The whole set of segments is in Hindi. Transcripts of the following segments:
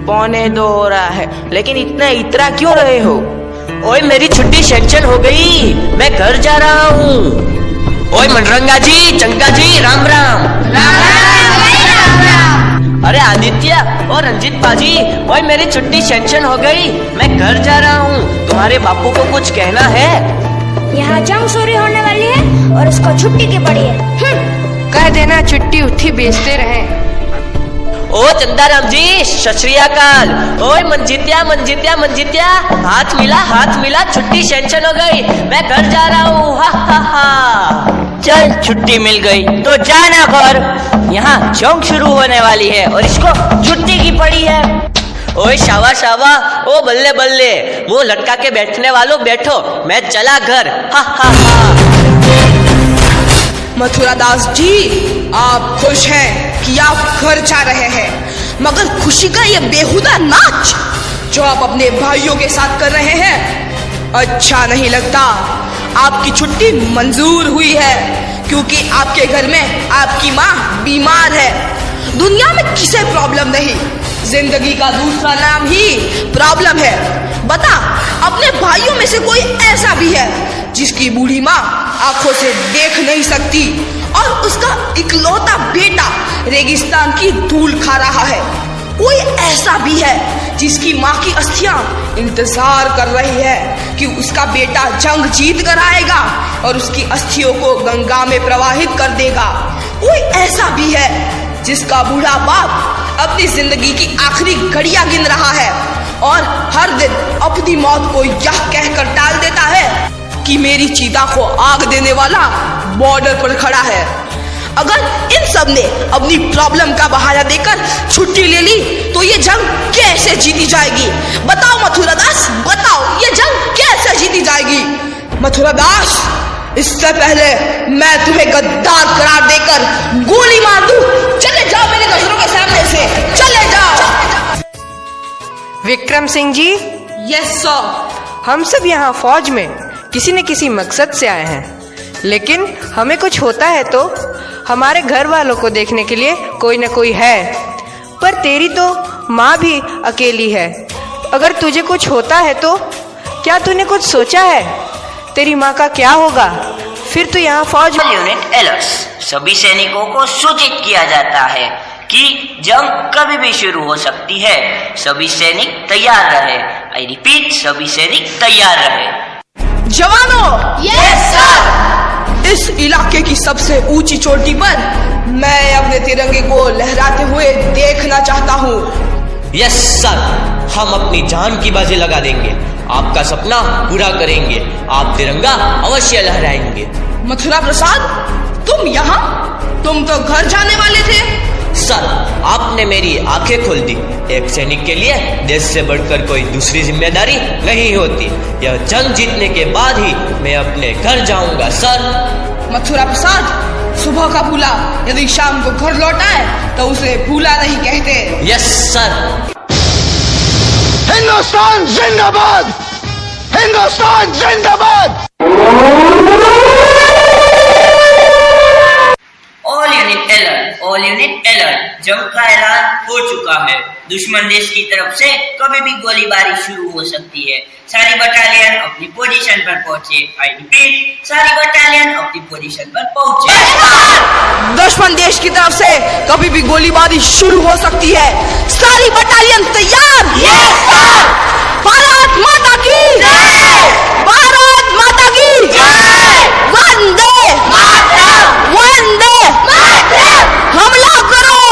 पौने 2 हो रहा है, लेकिन इतना इतरा क्यों रहे हो? ओए मेरी छुट्टी सैंक्शन हो गई, मैं घर जा रहा हूँ। ओए मनरंगा जी, चंका जी, राम राम। अरे आदित्य और रंजित पाजी, ओए मेरी छुट्टी सैंक्शन हो गई, मैं घर जा रहा हूँ। तुम्हारे बापू को कुछ कहना है? यहाँ जंग सूरी होने वाली है और इसको छुट्टी की पड़ी है। कह देना छुट्टी उठी बेचते रहे। ओ चंदाराम जी, सत श्री अकाल। ओए मंजित्या, हाथ मिला, छुट्टी सैंक्शन हो गई, मैं घर जा रहा हूँ। हा हा हा। चल, छुट्टी मिल गई तो जाना घर। यहाँ जंग शुरू होने वाली है और इसको छुट्टी की पड़ी है। ओए शावा, ओ बल्ले बल्ले, वो लटका के बैठने वालों बैठो, मैं चला घर। हा हा हा। मथुरा दास जी, आप खुश हैं कि आप घर जा रहे हैं, मगर खुशी का ये बेहुदा नाच जो आप अपने भाइयों के साथ कर रहे हैं अच्छा नहीं लगता। आपकी छुट्टी मंजूर हुई है क्योंकि आपके घर में आपकी माँ बीमार है। दुनिया में किसे प्रॉब्लम नहीं, जिंदगी का दूसरा नाम ही प्रॉब्लम है। बता, अपने भाइयों में से कोई ऐसा भी है जिसकी बूढ़ी माँ आंखों से देख नहीं सकती और उसका इकलौता बेटा रेगिस्तान की धूल खा रहा है? कोई ऐसा भी है जिसकी माँ की अस्थियां इंतजार कर रही है कि उसका बेटा जंग जीत कर आएगा और उसकी अस्थियों को गंगा में प्रवाहित कर देगा? कोई ऐसा भी है जिसका बूढ़ा बाप अपनी जिंदगी की आखिरी घड़ियां गिन रहा है और हर दिन अपनी मौत को यह कहकर टाल देता है कि मेरी चीता को आग देने वाला बॉर्डर पर खड़ा है? अगर इन सब ने अपनी प्रॉब्लम का बहाना देकर छुट्टी ले ली तो ये जंग कैसे जीती जाएगी? बताओ मथुरा दास, बताओ, ये जंग कैसे जीती जाएगी? मथुरा दास, इससे पहले मैं तुम्हें गद्दार करार देकर गोली मार दूं, चले जाओ मेरे नजरों के सामने से, चले जाओ। विक्रम सिंह जी। Yes sir. हम सब यहाँ फौज में किसी न किसी मकसद से आए हैं, लेकिन हमें कुछ होता है तो हमारे घर वालों को देखने के लिए कोई न कोई है। पर तेरी तो माँ भी अकेली है, अगर तुझे कुछ होता है तो क्या तूने कुछ सोचा है? तेरी माँ का क्या होगा? फिर तो यहाँ फौज यूनिट अलर्ट, सभी सैनिकों को सूचित किया जाता है कि जंग कभी भी शुरू हो सकती है। सभी सैनिक तैयार रहे। आई रिपीट, सभी सैनिक तैयार रहे। जवानों, यस सर। इस इलाके की सबसे ऊंची चोटी पर मैं अपने तिरंगे को लहराते हुए देखना चाहता हूँ। यस सर, हम अपनी जान की बाजी लगा देंगे, आपका सपना पूरा करेंगे, आप तिरंगा अवश्य लहराएंगे। मथुरा प्रसाद, तुम यहाँ? तुम तो घर जाने वाले थे। सर, आपने मेरी आंखें खोल दी। एक सैनिक के लिए देश से बढ़कर कोई दूसरी जिम्मेदारी नहीं होती। यह जंग जीतने के बाद ही मैं अपने घर जाऊंगा सर। मथुरा प्रसाद, सुबह का भूला यदि शाम को घर लौटा है तो उसे भूला नहीं कहते। Yes sir. हिंदुस्तान जिंदाबाद, हिंदुस्तान जिंदाबाद। ऑल यूनिट अलर्ट, जंग का ऐलान हो चुका है। दुश्मन देश की तरफ से कभी भी गोलीबारी शुरू हो सकती है। सारी बटालियन अपनी पोजीशन पर पहुंचे। आई रिपीट, सारी बटालियन अपनी पोजीशन पर पहुंचे। दुश्मन देश की तरफ से कभी भी गोलीबारी शुरू हो सकती है। सारी बटालियन तैयार। भारत माता की जय, भारत माता की जय, वंदे मातरम, वंदे मातरम, हमला करो।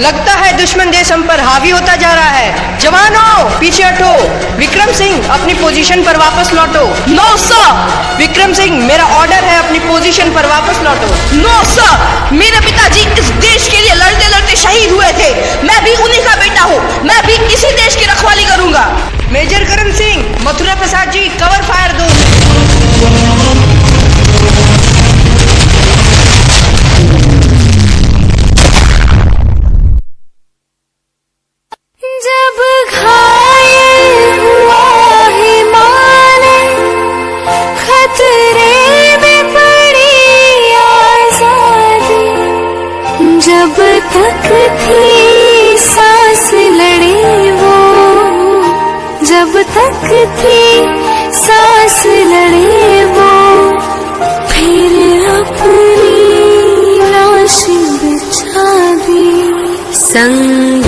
लगता है दुश्मन देश हम पर हावी होता जा रहा है। जवानों, पीछे हटो। विक्रम सिंह, अपनी पोजीशन पर वापस लौटो। No sir. विक्रम सिंह, मेरा ऑर्डर है, अपनी पोजीशन पर वापस लौटो। नो सर, मेरे पिताजी इस देश के लिए लड़ते लड़ते शहीद हुए थे। मैं भी उन्हीं का बेटा हूँ, मैं भी इसी देश की रखवाली करूंगा। Major Karan Singh, Mathura Prasad ji, cover fire दो। तक थी सांस लड़े वो, जब तक थी सांस लड़े वो, फिर अपनी लाश बिछा दी संग